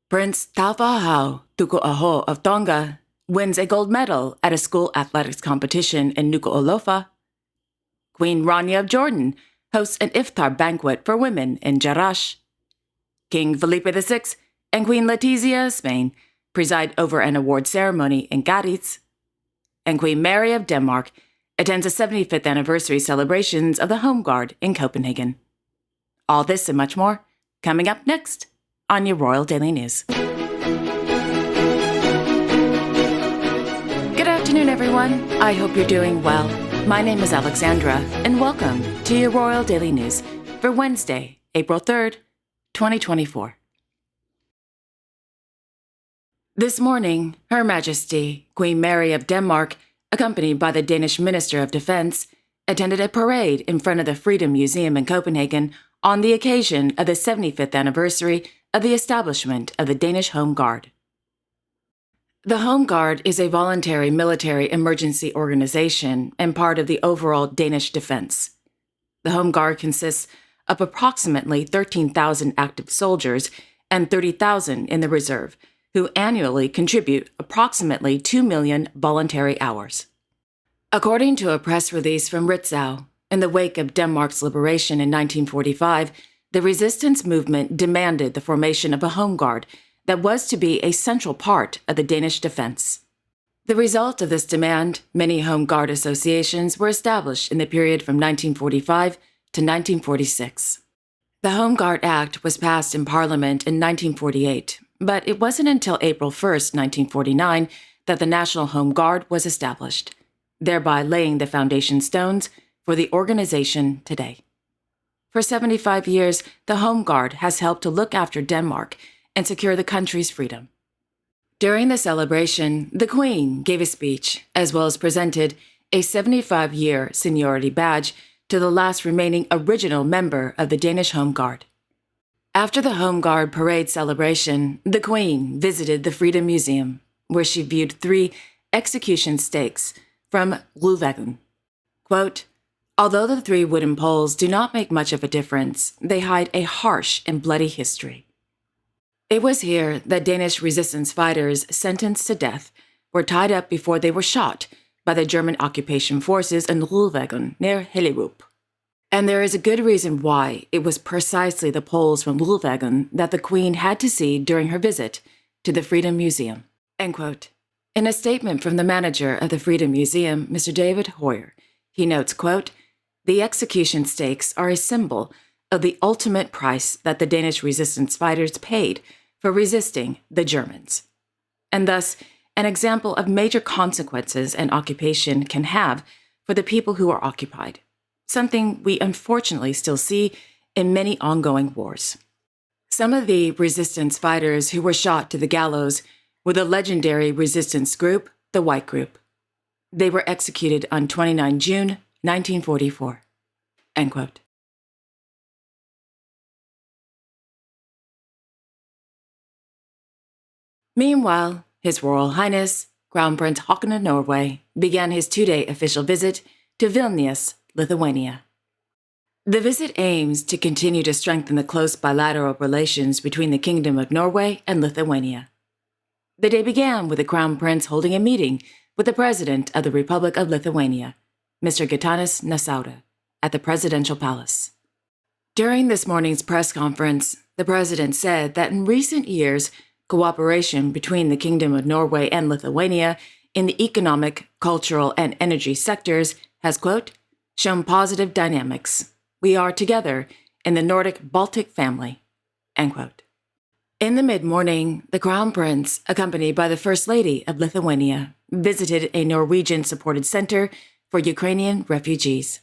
Prince Taufa'ahau Tuku'aho of Tonga wins a gold medal at a school athletics competition in Nuku'alofa. Queen Rania of Jordan hosts an iftar banquet for women in Jerash. King Felipe VI and Queen Letizia of Spain preside over an award ceremony in Cádiz. And Queen Mary of Denmark attends the 75th anniversary celebrations of the Home Guard in Copenhagen. All this and much more coming up next on your Royal Daily News. Good afternoon, everyone. I hope you're doing well. My name is Alexandra, and welcome to your Royal Daily News for Wednesday, April 3rd, 2024. This morning, Her Majesty, Queen Mary of Denmark, accompanied by the Danish Minister of Defense, attended a parade in front of the Freedom Museum in Copenhagen on the occasion of the 75th anniversary of the establishment of the Danish Home Guard. The Home Guard is a voluntary military emergency organization and part of the overall Danish defense. The Home Guard consists of approximately 13,000 active soldiers and 30,000 in the reserve, who annually contribute approximately 2 million voluntary hours. According to a press release from Ritzau, in the wake of Denmark's liberation in 1945, the resistance movement demanded the formation of a home guard that was to be a central part of the Danish defense. The result of this demand, many home guard associations were established in the period from 1945 to 1946. The Home Guard Act was passed in Parliament in 1948, but it wasn't until April 1, 1949, that the National Home Guard was established, thereby laying the foundation stones for the organization today. For 75 years, the Home Guard has helped to look after Denmark and secure the country's freedom. During the celebration, the Queen gave a speech, as well as presented a 75-year seniority badge to the last remaining original member of the Danish Home Guard. After the Home Guard parade celebration, the Queen visited the Freedom Museum, where she viewed 3 execution stakes from Rulvæggen. Quote, "Although the 3 wooden poles do not make much of a difference, they hide a harsh and bloody history. It was here that Danish resistance fighters sentenced to death were tied up before they were shot by the German occupation forces in Rulvæggen near Hellerup. And there is a good reason why it was precisely the poles from Rulvæggen that the Queen had to see during her visit to the Freedom Museum." End quote. In a statement from the manager of the Freedom Museum, Mr. David Hoyer, he notes, quote, "The execution stakes are a symbol of the ultimate price that the Danish resistance fighters paid for resisting the Germans, and thus an example of major consequences an occupation can have for the people who are occupied, something we unfortunately still see in many ongoing wars. Some of the resistance fighters who were shot to the gallows were the legendary resistance group, the White Group. They were executed on 29 June 1944. End quote. Meanwhile, His Royal Highness, Crown Prince Haakon of Norway, began his 2-day official visit to Vilnius, Lithuania. The visit aims to continue to strengthen the close bilateral relations between the Kingdom of Norway and Lithuania. The day began with the Crown Prince holding a meeting with the President of the Republic of Lithuania, Mr. Gitanas Nausėda, at the Presidential Palace. During this morning's press conference, the President said that in recent years, cooperation between the Kingdom of Norway and Lithuania in the economic, cultural, and energy sectors has, quote, "shown positive dynamics. We are together in the Nordic-Baltic family," end quote. In the mid-morning, the Crown Prince, accompanied by the First Lady of Lithuania, visited a Norwegian-supported center for Ukrainian refugees.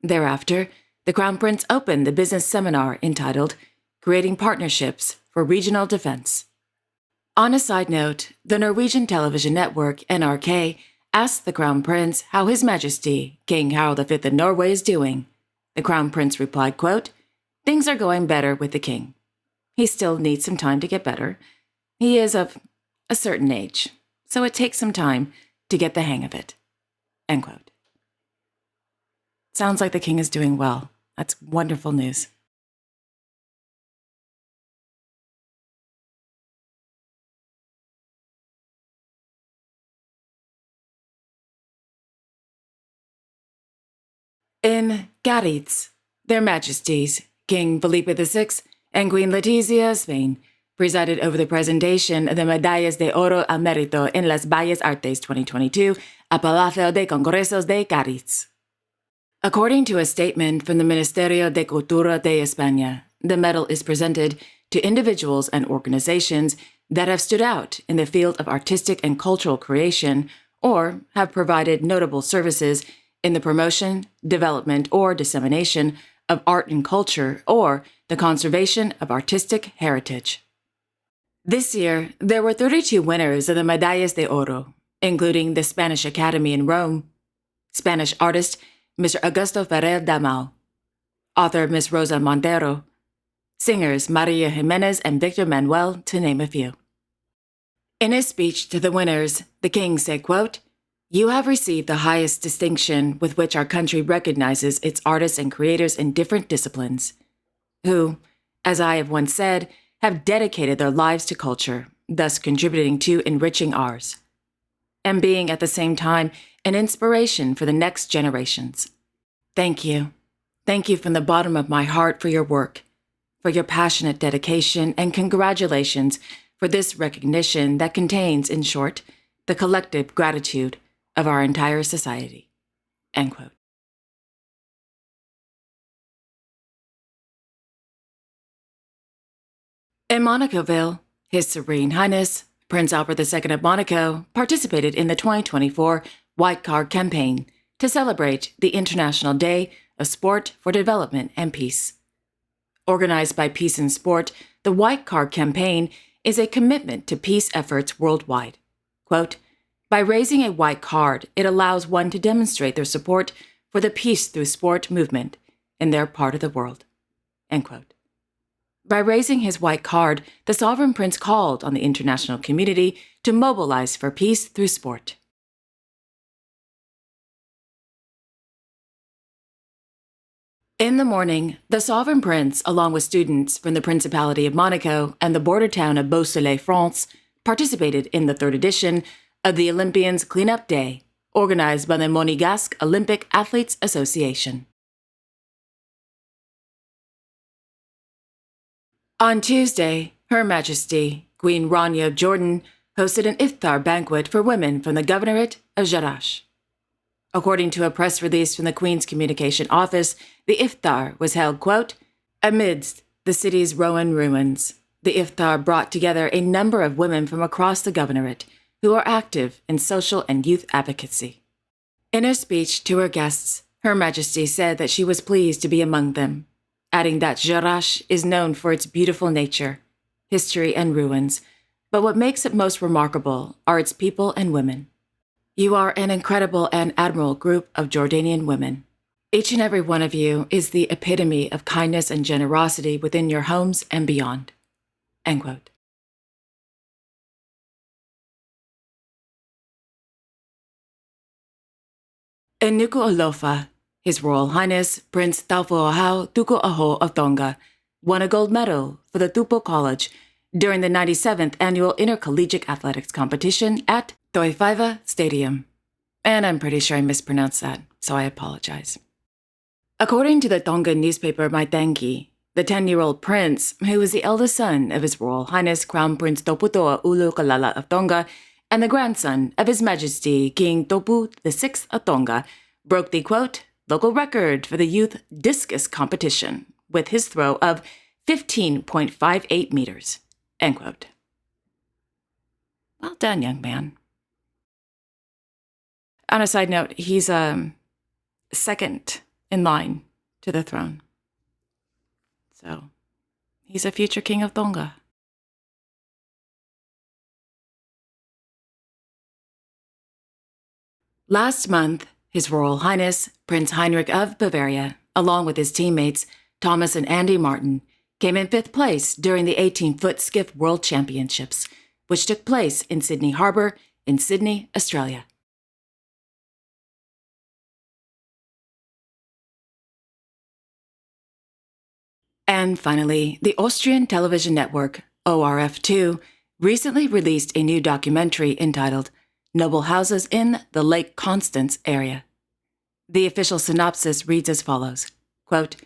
Thereafter, the Crown Prince opened the business seminar entitled Creating Partnerships for Regional Defense. On a side note, the Norwegian television network NRK asked the Crown Prince how His Majesty, King Harald V of Norway, is doing. The Crown Prince replied, quote, "Things are going better with the king. He still needs some time to get better. He is of a certain age, so it takes some time to get the hang of it." End quote. Sounds like the king is doing well. That's wonderful news. In Cádiz, Their Majesties, King Felipe VI and Queen Letizia of Spain, presided over the presentation of the Medallas de Oro al Mérito en las Bellas Artes 2022 at Palacio de Congresos de Cádiz. According to a statement from the Ministerio de Cultura de España, the medal is presented to individuals and organizations that have stood out in the field of artistic and cultural creation or have provided notable services in the promotion, development, or dissemination of art and culture or the conservation of artistic heritage. This year, there were 32 winners of the Medallas de Oro, including the Spanish Academy in Rome, Spanish artist Mr. Augusto Ferrer Dalmau, author Ms. Rosa Montero, singers Maria Jimenez and Victor Manuel, to name a few. In his speech to the winners, the king said, quote, "You have received the highest distinction with which our country recognizes its artists and creators in different disciplines, who, as I have once said, have dedicated their lives to culture, thus contributing to enriching ours, and being at the same time an inspiration for the next generations. Thank you. Thank you from the bottom of my heart for your work, for your passionate dedication, and congratulations for this recognition that contains, in short, the collective gratitude of our entire society." End quote. In Monacoville, His Serene Highness, Prince Albert II of Monaco, participated in the 2024 White Card campaign to celebrate the International Day of Sport for Development and Peace. Organized by Peace in Sport, the White Card campaign is a commitment to peace efforts worldwide. Quote, "By raising a white card, it allows one to demonstrate their support for the Peace Through Sport movement in their part of the world." End quote. By raising his white card, the Sovereign Prince called on the international community to mobilize for peace through sport. In the morning, the Sovereign Prince, along with students from the Principality of Monaco and the border town of Beausoleil, France, participated in the third edition of the Olympians Cleanup Day, organized by the Monégasque Olympic Athletes Association. On Tuesday, Her Majesty, Queen Rania of Jordan, hosted an iftar banquet for women from the Governorate of Jerash. According to a press release from the Queen's Communication Office, the iftar was held, quote, "amidst the city's Rowan ruins." The iftar brought together a number of women from across the Governorate who are active in social and youth advocacy. In her speech to her guests, Her Majesty said that she was pleased to be among them, adding that Jerash is known for its beautiful nature, history, and ruins, but what makes it most remarkable are its people and women. You are an incredible and admirable group of Jordanian women. Each and every one of you is the epitome of kindness and generosity within your homes and beyond." End quote. In Nuku'alofa, His Royal Highness Prince Taufo'ahau Tuku'aho of Tonga won a gold medal for the Tupo College during the 97th Annual Intercollegiate Athletics Competition at Toifaiva Stadium. And I'm pretty sure I mispronounced that, so I apologize. According to the Tongan newspaper Maitangi, the 10-year-old prince, who is the eldest son of His Royal Highness Crown Prince Toputoa Ulukalala of Tonga and the grandson of His Majesty King Topu VI of Tonga, broke the, quote, "local record for the youth discus competition with his throw of 15.58 meters." End quote. Well done, young man. On a side note, he's second in line to the throne. So, he's a future king of Tonga. Last month, His Royal Highness Prince Heinrich of Bavaria, along with his teammates Thomas and Andy Martin, came in 5th place during the 18-foot skiff World Championships, which took place in Sydney Harbour in Sydney, Australia. And finally, the Austrian television network, ORF2, recently released a new documentary entitled Noble Houses in the Lake Constance Area. The official synopsis reads as follows, quote,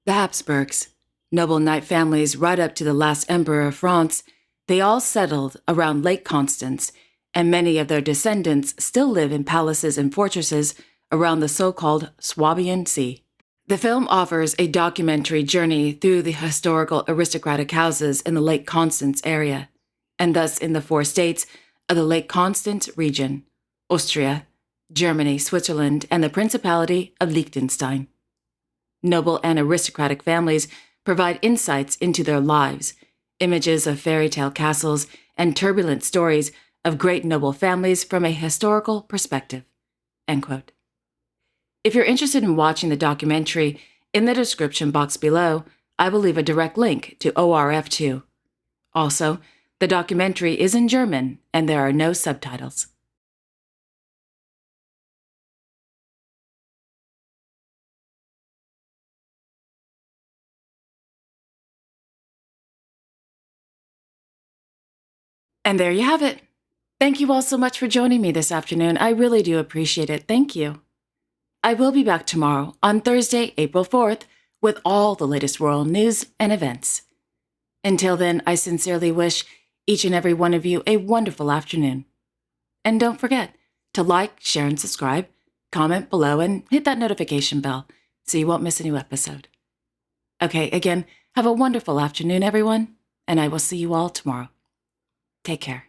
"The Habsburgs, noble knight families right up to the last emperor of France, they all settled around Lake Constance, and many of their descendants still live in palaces and fortresses around the so-called Swabian Sea." The film offers a documentary journey through the historical aristocratic houses in the Lake Constance area, and thus in the 4 states of the Lake Constance region: Austria, Germany, Switzerland, and the Principality of Liechtenstein. Noble and aristocratic families provide insights into their lives, images of fairy tale castles, and turbulent stories of great noble families from a historical perspective. End quote. If you're interested in watching the documentary, in the description box below, I will leave a direct link to ORF2. Also, the documentary is in German and there are no subtitles. And there you have it. Thank you all so much for joining me this afternoon. I really do appreciate it. Thank you. I will be back tomorrow on Thursday, April 4th, with all the latest royal news and events. Until then, I sincerely wish each and every one of you a wonderful afternoon. And don't forget to like, share, and subscribe, comment below, and hit that notification bell so you won't miss a new episode. Okay, again, have a wonderful afternoon, everyone, and I will see you all tomorrow. Take care.